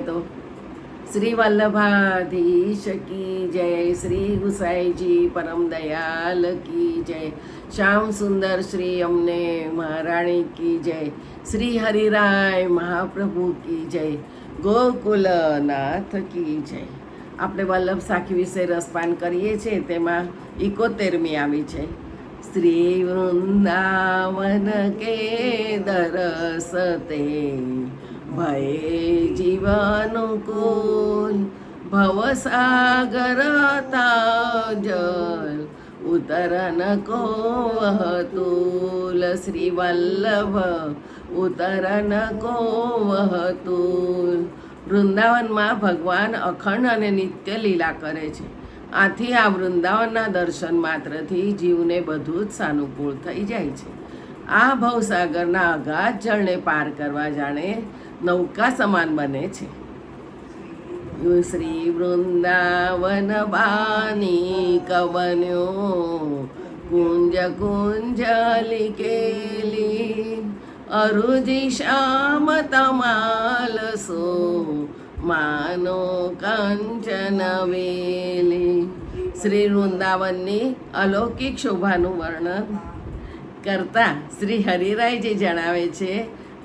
तो श्री वल्लभाधीश की जय, श्री गुसाई जी परम दयाल की जय, श्याम सुंदर श्री अमने महाराणी की जय, श्री हरिराय महाप्रभु की जय, ગોકુલનાથ કી જય. આપણે વલ્લભ સાખી વિશે રસપાન કરીએ છીએ, તેમાં 71મી આવી છે. શ્રી વૃંદાવન કે દરસતે ભય જીવાનુકૂલ, ભવસાગર તાજલ ઉતરન કો વહતુલ. શ્રી વલ્લભ ઉતરન કો વહતુલ. વૃંદાવનમાં ભગવાન અખંડ અને નિત્ય લીલા કરે છે. આથી આ વૃંદાવનના દર્શન માત્રથી જીવને બધું જ સાનુકૂળ થઈ જાય છે. આ ભવસાગરના અગાધ જળને પાર કરવા જાણે નૌકા સમાન બને છે. શ્રી વૃંદાવન બાની કવન્યો કુંજ કુંજ લિકેલી, અરુજી શ્યામ તમાલ સો માનો કંચન વેલી. શ્રી વૃંદાવનની અલૌકિક શોભાનું વર્ણન કરતા શ્રી હરિરાયજી જણાવે છે,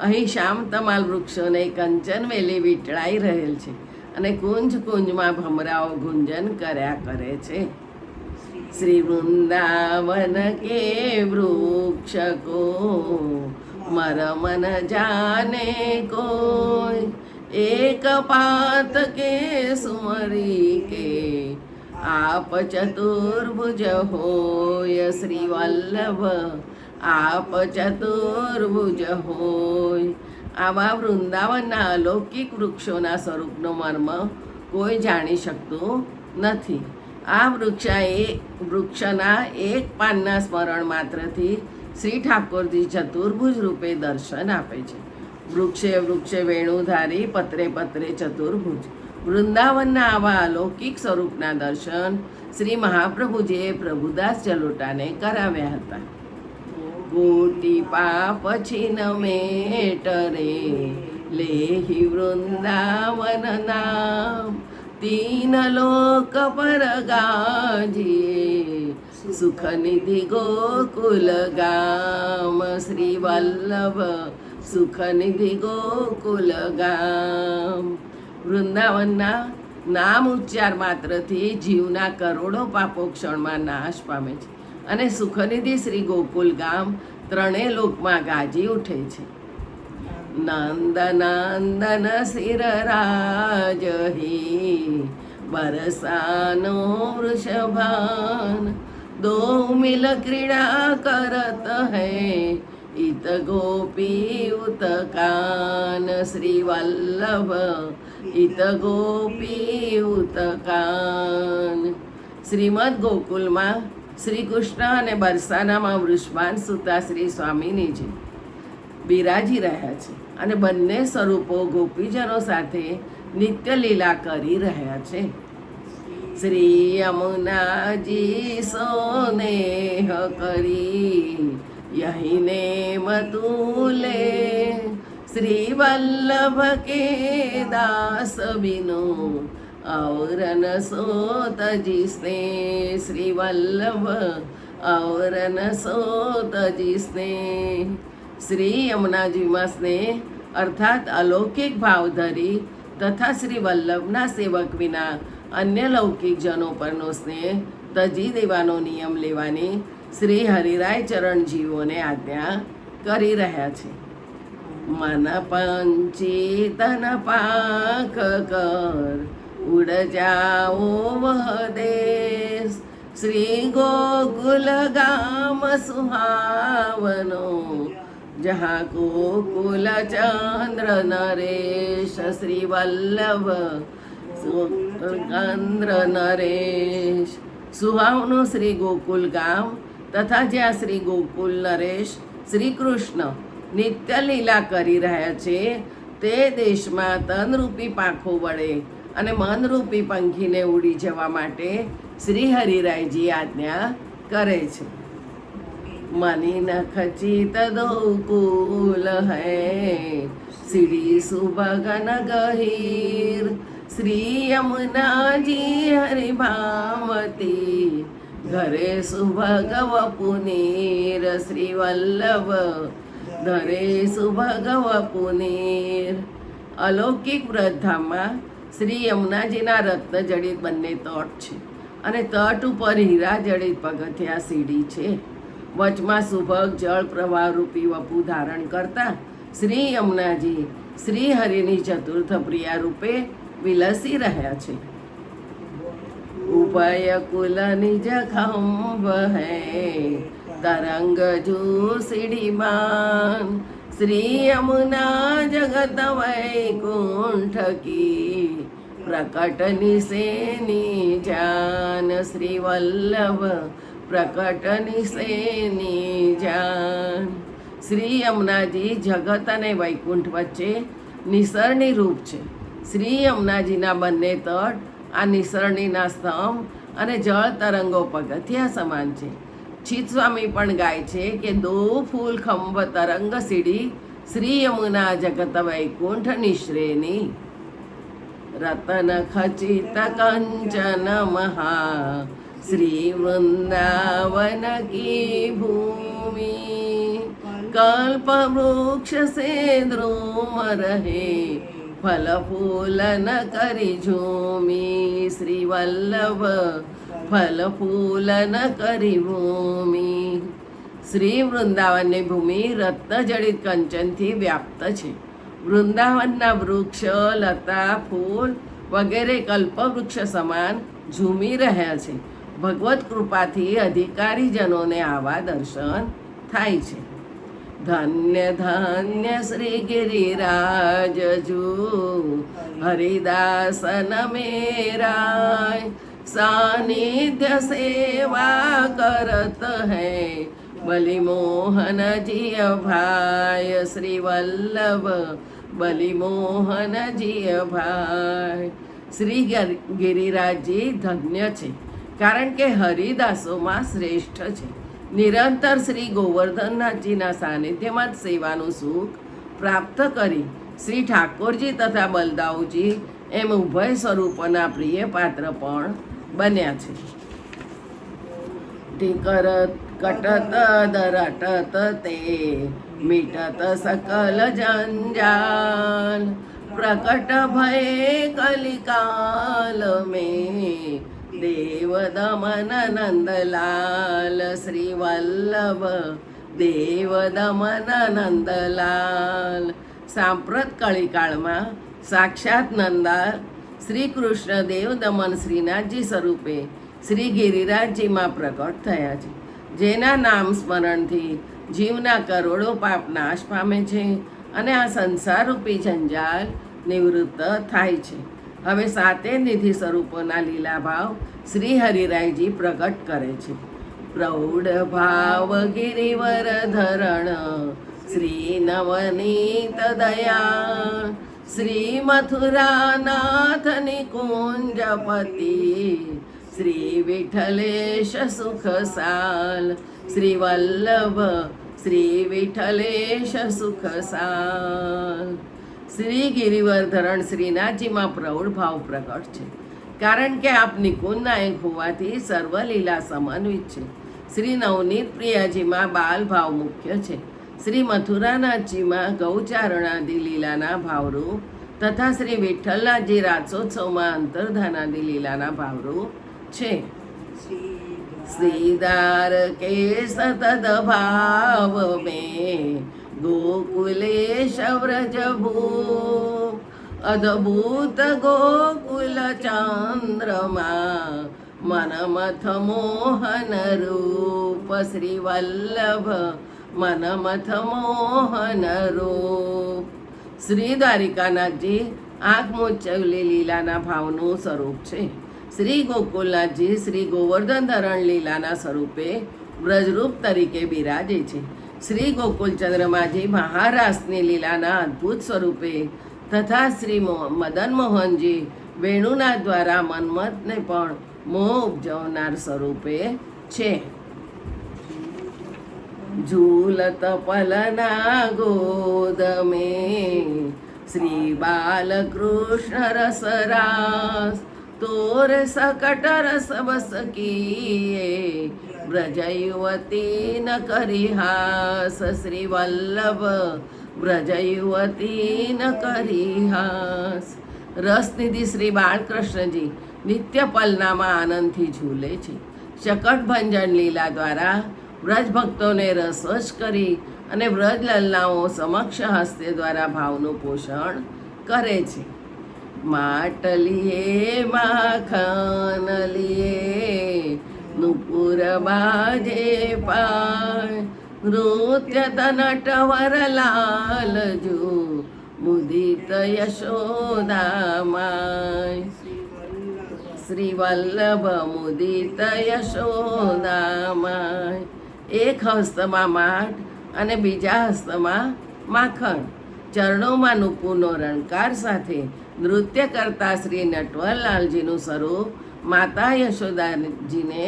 અહીં શ્યામ તમાલ વૃક્ષોને કંચન વેલી વીંટળાઈ રહેલ છે અને કુંજ કુંજમાં ભમરાઓ ગુંજન કર્યા કરે છે. શ્રી વૃંદાવન કે વૃક્ષ કો મરમ ન જાને કોઈ, એક પાત કે સુમરી કે આપ ચતુર્ભુજ હોય. શ્રી વલ્લભ આપ ચતુર્ભુજ હોય. આવા વૃંદાવનના અલૌકિક વૃક્ષોના સ્વરૂપનો મર્મ કોઈ જાણી શકતું નથી. આ વૃક્ષના એક પાનના સ્મરણ માત્રથી શ્રી ઠાકોરજી ચતુર્ભુજ રૂપે દર્શન આપે છે. વૃક્ષે વૃક્ષે વેણુધારી, પત્રે પત્રે ચતુર્ભુજ. વૃંદાવનના આવા અલૌકિક સ્વરૂપના દર્શન શ્રી મહાપ્રભુજીએ પ્રભુદાસ જલોટાને કરાવ્યા હતા. કોટી પાપ છીન મેટરે લેહી વૃંદાવન નામ, તીન લોક પર ગાજીએ સુખ નિધિ ગોકુલ ગામ. શ્રી વલ્લભ સુખ નિધિ ગોકુલ ગામ. વૃંદાવનના નામ ઉચ્ચાર માત્રથી જીવના કરોડો પાપો ક્ષણમાં નાશ પામે છે અને સુખનિધિ શ્રી ગોકુલ ગામ ત્રણેય લોકમાં ગાજી ઉઠે છે. નંદ નંદન શિર રાજહી, બરસાનો વૃષભાન, દો મિલ ક્રીડા કરત હૈ, इत गोपी उतकान. श्री वल्लभ इत गोपी उतकान. શ્રીમદ ગોકુલમાં શ્રી કૃષ્ણ અને બરસાનામાં વૃષભાન સુતા શ્રી સ્વામિનીજી બિરાજી રહ્યા છે અને બંને સ્વરૂપો ગોપીજનો સાથે નિત્ય લીલા કરી રહ્યા છે. શ્રી યમુનાજી સોનેહ કરી यही मतूले, श्री वल्लभ के दास बिनो और न सोत जिसने. श्री वल्लभ और न सोत जिसने. श्री यमुनाजीમાં સ્નેહ અર્થાત અલૌકિક ભાવ ધરી તથા શ્રી વલ્લભના સેવક વિના અન્ય લૌકિક જનો પરનો સ્નેહ તજી દેવાનો નિયમ લેવાની શ્રી હરિરાય ચરણ જીવોને આજ્ઞા કરી રહ્યા છે. મન પંચી તન પાક કર ઉડ જાઓ વહ દેશ, શ્રી ગોકુલ ગામ સુહાવનો જहाँ ગોકુલ ચંદ્ર નરેશ. શ્રી વલ્લભ ચંદ્ર નરેશ. સુહાવનું શ્રી ગોકુલ ગામ તથા જ્યાં શ્રી ગોકુલ નરેશ શ્રી કૃષ્ણ નિત્ય લીલા કરી રહ્યા છે, તે દેશમાં તનરૂપી પાંખો વડે અને મનરૂપી પંખીને ઉડી જવા માટે શ્રી હરિરાયજી આજ્ઞા કરે છે. મની નખ ચિત દો કુલ હૈ સીડી સુભગન ગહીર શ્રી યમુનાજી હરિભામતી ઘરે સુભગવ પુનીર શ્રી વલ્લભ ધરે સુભગવ પુનીર. અલૌકિક વ્રતધામમાં શ્રી યમુનાજીના રત્નજડિત બંને તટ છે અને તટ ઉપર હીરા જડિત પગથિયા સીડી છે. વચમાં સુભગ જળ પ્રવાહ રૂપી વપુ ધારણ કરતા શ્રી યમુનાજી શ્રી હરિની ચતુર્થ પ્રિયા રૂપે વિલસી રહ્યા છે. ઉભય કુલ નિજ ખંભ હૈ તરંગ જુ સીડીમાન શ્રી યમુના જગત વૈકુંઠ કી પ્રકટ નિસેની જાન શ્રી વલ્લભ પ્રકટ નિસેની જાન. શ્રી યમુનાજી જગત અને વૈકુંઠ વચ્ચે નિસરણી રૂપ છે. શ્રી યમુનાજીના બંને તટ આ નિસરણીના સ્તંભ અને જળ તરંગો પગથિયા સમાન છે. ચિત સ્વામી પણ ગાય છે કે દો ફૂલ ખંભ તરંગ સીડી શ્રી યમુના જગત વૈકુંઠ નિશ્રેની. રતન ખચિત કંચન મહા શ્રી વૃંદાવન કી ભૂમિ કલ્પ વૃક્ષ સે દ્રુમ રહે ફલ ફૂલ ન કરી ઝૂમી શ્રી વલ્લભ ફલ ફૂલ ન કરી ભૂમિ. શ્રી વૃંદાવનની ભૂમિ રત્નજડિત કંચનથી વ્યાપ્ત છે. વૃંદાવનના વૃક્ષ લતા ફૂલ વગેરે કલ્પવૃક્ષ સમાન ઝૂમી રહ્યા છે. ભગવત કૃપાથી અધિકારીજનોને આવા દર્શન થાય છે. ધન્ય ધન્ય શ્રી ગિરિરાજ જુ હરિદાસન મેરાય સાનિધ્ય સેવા કરત હૈ બલિ મોહન જીય ભાઈ શ્રી વલ્લભ બલિ મોહન જીય ભાઈ. શ્રી ગિરિરાજજી ધન્ય છે કારણ કે હરિદાસોમાં શ્રેષ્ઠ છે. નિરંતર શ્રી ગોવર્ધનનાથજીના સાનિધ્યમાં જ સેવાનું સુખ પ્રાપ્ત કરી શ્રી ઠાકોરજી તથા બલદાઉજી એમ ઉભય સ્વરૂપના પ્રિય પાત્ર પણ બન્યા છે. ટીકર કટત દરટત તે મીટત સકલ જંજાલ પ્રકટ ભય કલિકાલ મેં દેવ દમન નંદલાલ શ્રી વલ્લભ દેવ દમન નંદલાલ. સાંપ્રત કળીકાળમાં સાક્ષાત નંદા શ્રી કૃષ્ણ દેવ દમન શ્રીનાથજી સ્વરૂપે શ્રી ગિરિરાજજીમાં પ્રકટ થયા છે. જેના નામ સ્મરણથી જીવના કરોડો પાપ નાશ પામે છે અને આ સંસારરૂપી જંજાલ નિવૃત્ત થાય છે. હવે સાતે નિધિ સ્વરૂપોના લીલા ભાવ શ્રી હરિરાયજી પ્રગટ કરે છે. પ્રૌઢ ભાવ ગિરિવર ધરણ શ્રી નવનીત દયા શ્રી મથુરાનાથ નિકુંજપતિ શ્રી વિઠ્ઠલેશ સુખસાલ શ્રી વલ્લભ શ્રી વિઠ્ઠલેશ સુખસાલ. શ્રી ગિરિવરધરણ શ્રીનાથજીમાં પ્રૌઢ ભાવ પ્રગટ છે કારણ કે આપ નિકુંજ નાયક હોવાથી સર્વ લીલા સમન્વિત છે. શ્રી નવનીત પ્રિયાજીમાં બાલ ભાવ મુખ્ય છે. શ્રી મથુરાનાથજીમાં ગૌચારણાદિ લીલાના ભાવરૂપ તથા શ્રી વિઠ્ઠલનાથજી રાસોત્સવમાં અંતર્ધાનાદિ લીલાના ભાવરૂપ છે. શ્રીદાર કે સતત ભાવ મેં ગોકુલેશ વ્રજભૂ અદભૂત ગોકુલ ચંદ્રમાં મનમથ મોહન રૂપ શ્રી વલ્લભ મનમથ મોહન રૂપ. શ્રી દ્વારિકાનાથજી આંખ મોચવલી લીલાના ભાવનું સ્વરૂપ છે. શ્રી ગોકુલનાથજી શ્રી ગોવર્ધન ધરણ લીલાના સ્વરૂપે વ્રજરૂપ તરીકે બિરાજે છે. શ્રી ગોકુલચંદ્રમાજી મહારાસની લીલાના અદ્ભુત સ્વરૂપે તથા શ્રી મદન મોહનજી વેણુના દ્વારા મન્મથને પણ મોહ ઉપજવનાર સ્વરૂપે છે. ઝૂલત પલના ગોદ મેં શ્રી બાલકૃષ્ણ રસરાસ તોર સકટ રસ બસ કીએ વ્રજ યુવતી ન કરી હાસ શ્રી વલ્લભ વ્રજ યુવતી ન કરી હાસ. રસનિધિ શ્રી બાળકૃષ્ણજી નિત્ય પલનામાં આનંદથી ઝૂલે છે. શકટભંજન લીલા દ્વારા વ્રજ ભક્તોને રસવશ કરી અને વ્રજ લલનાઓ સમક્ષ હાસ્ય દ્વારા ભાવનું પોષણ કરે છે. માટલીએ માખન લીએ નુપુર બાજે પાય નૃત્ય તનટવર લાલજુ મુદિત યશોદામાય. શ્રી વલ્લભ મુદિત યશોદામાય. એક હસ્તમાં માઠ અને બીજા હસ્તમાં માખણ, ચરણોમાં નુપુરનો રણકાર સાથે નૃત્ય કરતા શ્રી નટવરલાલજીનું સ્વરૂપ માતા યશોદાજીને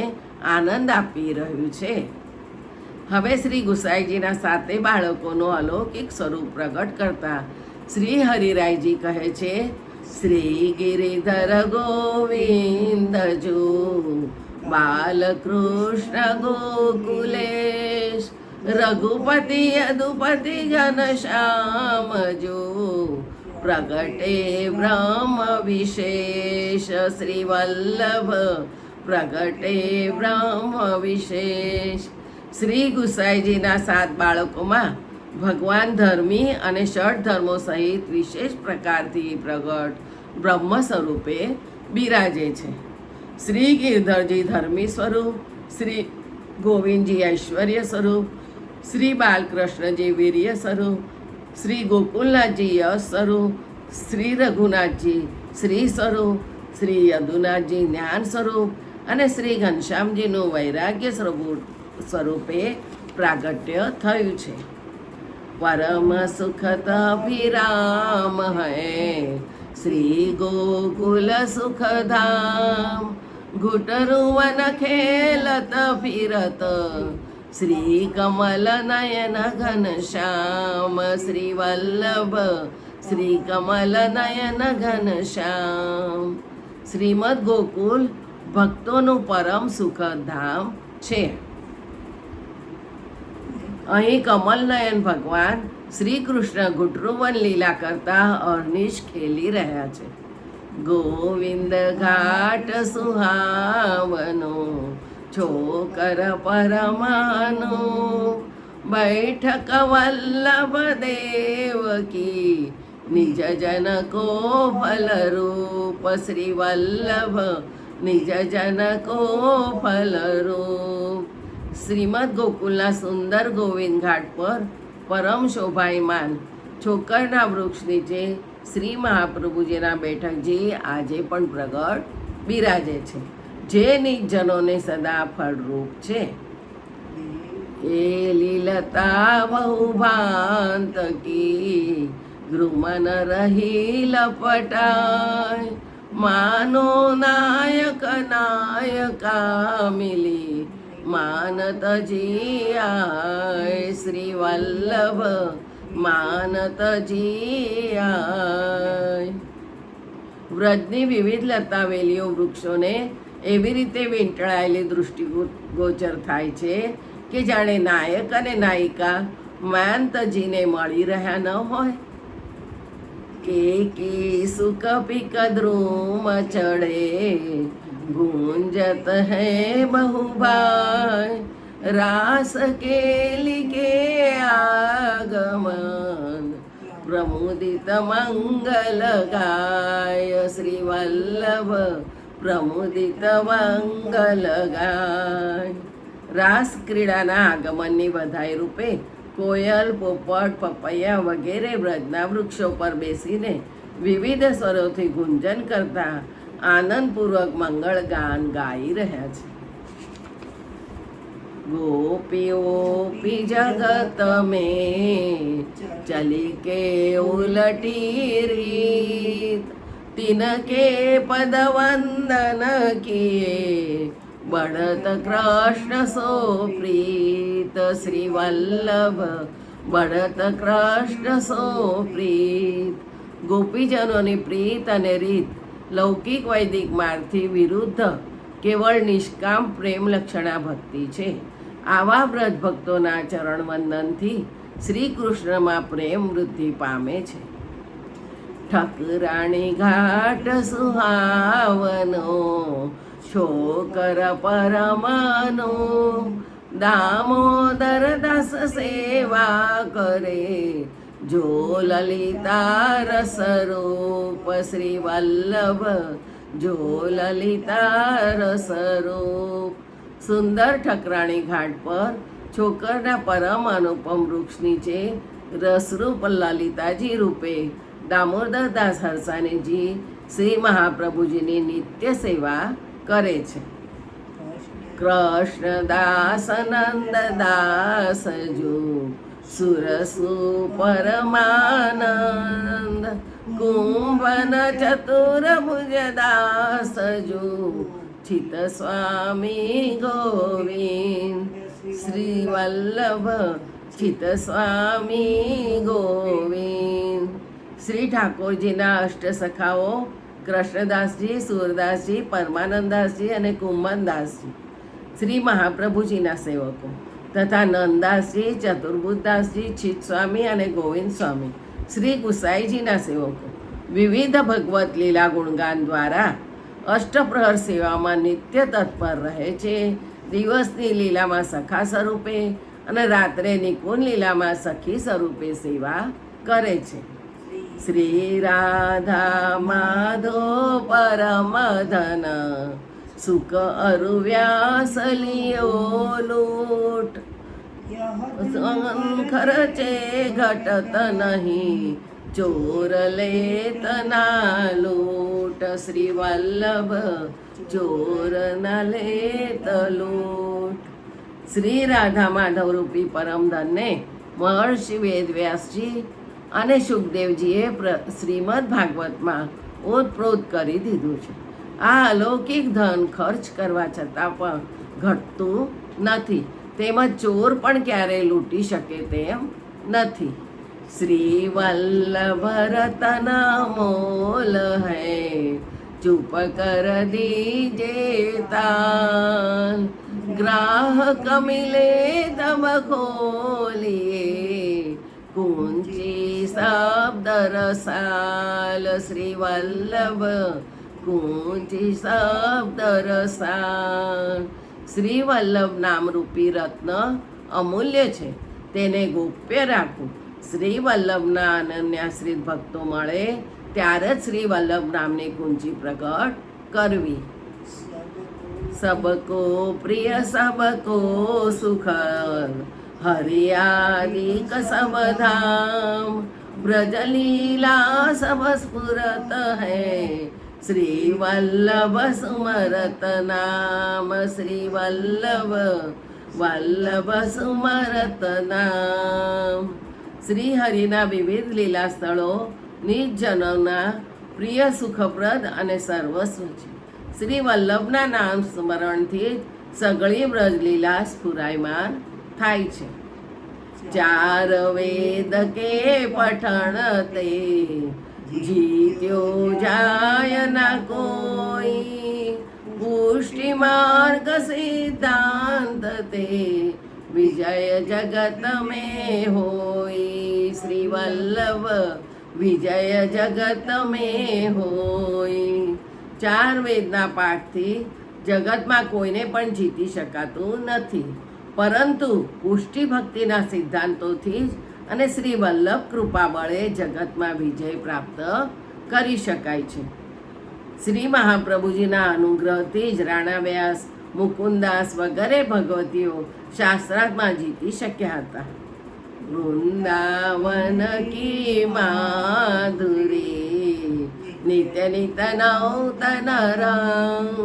આનંદ આપી રહ્યું છે. હવે શ્રી ગુસાઈજીના સાતે બાળકોનું અલૌકિક સ્વરૂપ પ્રગટ કરતા શ્રી હરિરાયજી કહે છે, શ્રી ગિરિધર ગોવિંદ જો બાલકૃષ્ણ ગોકુલેશ રઘુપતિ યદુપતિ ઘનશ્યામ જો પ્રગટે બ્રહ્મ વિશેષ. શ્રી વલ્લભ પ્રગટે બ્રહ્મ વિશેષ. શ્રી ગુસાઈજીના 7 બાળકોમાં ભગવાન ધર્મી અને ષડ ધર્મો સહિત વિશેષ પ્રકારથી પ્રગટ બ્રહ્મ સ્વરૂપે બિરાજે છે. શ્રી ગિરધરજી ધર્મી સ્વરૂપ, શ્રી ગોવિંદજી ઐશ્વર્ય સ્વરૂપ, શ્રી બાલકૃષ્ણજી વીર્ય સ્વરૂપ, શ્રી ગોકુલનાથજી યશ સ્વરૂપ, શ્રી રઘુનાથજી શ્રી સ્વરૂપ, શ્રી યદુનાથજી જ્ઞાન સ્વરૂપ અને શ્રી ઘનશ્યામજીનું વૈરાગ્ય સ્વરૂપે પ્રાગટ્ય થયું છે. પરમ સુખત અભિરામ હૈ શ્રી ગોકુલ સુખધામ ઘુટરુવન ખેલત ફિરત શ્રી કમલ નયન ઘનશ્યામ. શ્રી વલ્લભ શ્રી કમલ નયન ઘનશ્યામ. શ્રીમદ ગોકુલ ભક્તોનું પરમ સુખદ ધામ છે. અહીં કમલનયન ભગવાન શ્રી કૃષ્ણ ઘુટરુવન લીલા કરતા અર્નિશ ખેલી રહ્યા છે. ગોવિંદ ઘાટ સુહાવનો છોકર પરમાનો बैठक वल्लभ देव की निज जन को फल रूप श्री वल्लभ निज जन को फल रूप। શ્રીમદ ગોકુલના સુંદર ગોવિંદ ઘાટ પર પરમ શોભાયમાન છોકરના વૃક્ષ નીચે શ્રી મહાપ્રભુજીના બેઠકજી આજે પણ પ્રગટ બિરાજે છે, જે નિજજનોને સદા ફળરૂપ છે। એ લીલતા બહુ ભાંત કી દ્રુમન રહી લપટાય, માનો નાયક નાયકા મિલી માનત જીયાય શ્રી વલ્લભ માનત જીયાય। વ્રજની વિવિધ લતા વેલીઓ વૃક્ષોને એવી રીતે વીંટળાયેલી દૃષ્ટિગોચર થાય છે કે જાણે નાયક અને નાયિકા માનતજીને મળી રહ્યા ન હોય। કે સુખ પિક દ્રુમ ચढ़े गूंजत है बहुभाय, रास केली के आगमन प्रमुदित मंगल गाय श्री वल्लभ प्रमुदित મંગલ ગાય। રાસ ક્રીડાના આગમનની વધાઈ રૂપે કોયલ, પોપટ, પપૈયા વગેરે વ્રજના વૃક્ષો પર બેસીને વિવિધ સ્વરોથી ગુંજન કરતા આનંદપૂર્વક મંગળ ગાન ગાઈ રહ્યા છે। ગોપીઓપી જગત મેં ચલી કે ઉલટી રીત, તિનકે પદ વંદન કિએ बढ़त कृष्ण सो प्रीत श्री वल्लभ बढ़त कृष्ण सो प्रीत। ગોપીજનોની પ્રીત અને રીત લૌકિક વૈદિક માર્ગથી વિરુદ્ધ કેવળ નિષ્કામ પ્રેમ લક્ષણા ભક્તિ છે. આવા બ્રજ ભક્તોના ચરણ વંદનથી શ્રી કૃષ્ણમાં પ્રેમ વૃદ્ધિ પામે છે. ઠકરાણી ઘાટ સુહાવનો છોકર પરમનો દામોદર દાસ સેવા કરે જો લલિતા રસરૂપ શ્રી વલ્લભ જો લલિતા રસરૂપ. સુંદર ઠકરાણી ઘાટ પર છોકરના પરમ અનુપમ વૃક્ષ નીચે રસરૂપ લલિતાજી રૂપે દામોદર દાસ હરસાણીજી શ્રી મહાપ્રભુજીની નિત્ય સેવા કરે છે. કૃષ્ણદાસ નંદદાસ જો સુરસુ પરમાનંદ કુંભન ચતુર્ભુજ દાસ જો ચિત સ્વામી ગોવિંદ શ્રી વલ્લભ ચિત સ્વામી ગોવિંદ. શ્રી ઠાકોરજીના અષ્ટસખાઓ કૃષ્ણદાસજી, સુરદાસજી, પરમાનંદાસજી અને કુંભનદાસજી શ્રી મહાપ્રભુજીના સેવકો તથા નંદાસજી, ચતુર્ભુજદાસજી, ચિત સ્વામી અને ગોવિંદ સ્વામી શ્રી ગુસાઈજીના સેવકો વિવિધ ભગવત લીલા ગુણગાન દ્વારા અષ્ટપ્રહર સેવામાં નિત્ય તત્પર રહે છે. દિવસની લીલામાં સખા સ્વરૂપે અને રાત્રે નિકુંજ લીલામાં સખી સ્વરૂપે સેવા કરે છે. શ્રી રાધા માધો પરમધન સુખ અરુવ્યાસ લિયો લૂટ ખર્ચે ઘટત નહીં ચોર લેત ના લૂટ. શ્રી વલ્લભ ચોર ના લેત લૂટ. શ્રી રાધા માધવ રૂપી પરમધનને મહર્ષિ વેદવ્યાસજી અને સુખદેવજીએ શ્રીમદ ભાગવતમાં ઓતપ્રોત કરી દીધું છે. આ અલૌકિક ધન ખર્ચ કરવા છતાં પણ ઘટતું નથી, તેમજ ચોર પણ ક્યારેય લૂંટી શકે તેમ નથી. શ્રી વલ્લભ રતન મોલ હૈ ચૂપ કર દીજે તાલ ગ્રાહક મિલે તબ ખોલીએ કુંચી શબ્દ રસાલ. શ્રી વલ્લભ કુંચી શબ્દ રસાલ. શ્રી વલ્લભ નામરૂપી રત્ન અમૂલ્ય છે, તેને ગોપ્ય રાખવું. શ્રી વલ્લભના અનન્યાશ્રિત ભક્તો મળે ત્યારે જ શ્રી વલ્લભ નામની કુંજી પ્રગટ કરવી. સબકો પ્રિય સબકો સુખદ હરિયાલિક સબધામ બ્રજલીલા સબ સ્ફુરત હૈ શ્રી વલ્લભ સુમરત નામ. શ્રી વલ્લભ વલ્લભ સુમરત નામ. શ્રી હરિના વિવિધ લીલા સ્થળો નિજજનોના પ્રિય સુખપ્રદ અને સર્વસ્વ છે. શ્રી વલ્લભના નામ સ્મરણથી જ સગળી બ્રજ લીલા સ્ફુરાયમાન થાય છે. ચાર વેદ કે પઠણ તે જીત્યો જાય ના કોઈ પુષ્ટિ માર્ગ સિદ્ધાંત તે વિજય જગત में होई. શ્રી વલ્લભ વિજય જગત में होई. ચાર વેદના પાઠથી જગતમાં કોઈને પણ જીતી શકાતું નથી, પરંતુ પુષ્ટિ ભક્તિના સિદ્ધાંતોથી જ અને શ્રી વલ્લભ કૃપા બળે જગતમાં વિજય પ્રાપ્ત કરી શકાય છે. શ્રી મહાપ્રભુજીના અનુગ્રહથી જ રાણા વ્યાસ, મુકુંદાસ વગેરે ભગવતીઓ શાસ્ત્રાર્થમાં જીતી શક્યા હતા. વૃંદાવન કી માધુરી નિત્ય નિત્ય નૌતન રંગ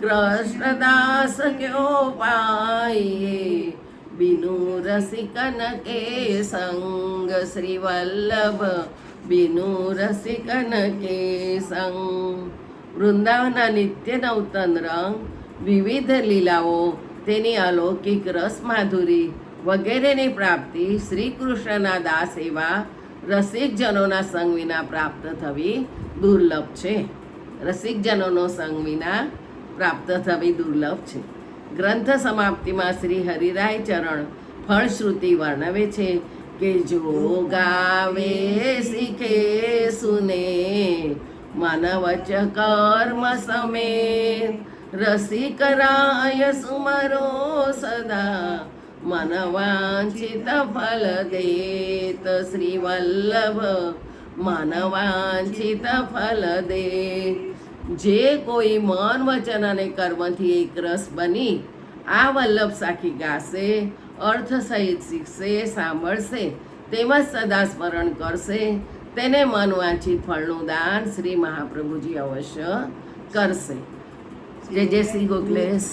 કૃષ્ણદાસ ક્યો પાઈએ बिनु रसिकन के संग. श्री वल्लभ बिनु रसिकन के संग. વૃંદાવનના નિત્ય નવતન રંગ, વિવિધ લીલાઓ, તેની અલૌકિક રસ માધુરી વગેરેની પ્રાપ્તિ શ્રી કૃષ્ણના દાસ એવા રસિકજનોના સંગ વિના પ્રાપ્ત થવી દુર્લભ છે. રસિકજનોનો સંગ વિના પ્રાપ્ત થવી દુર્લભ છે. ગ્રંથ સમાપ્તિમાં શ્રી હરિરાય ચરણ ફળશ્રુતિ વર્ણવે છે કે જો ગાવે શીખે સુને મન વચ કર્મ સમેત રસિક રાય સુમરો સદા મન વાંછિત ફલ દેત શ્રી વલ્લભ મન વાંછિત ફલ દે. જે કોઈ મન વચન અને કર્મથી એકરસ બની આ વલ્લભ સાખી ગાશે, અર્થ સહિત શીખશે, સાંભળશે, તેમજ સદા સ્મરણ કરશે, તેને મન વાંછિત ફળનું દાન શ્રી મહાપ્રભુજી અવશ્ય કરશે. જય જય શ્રી ગોખલેશ.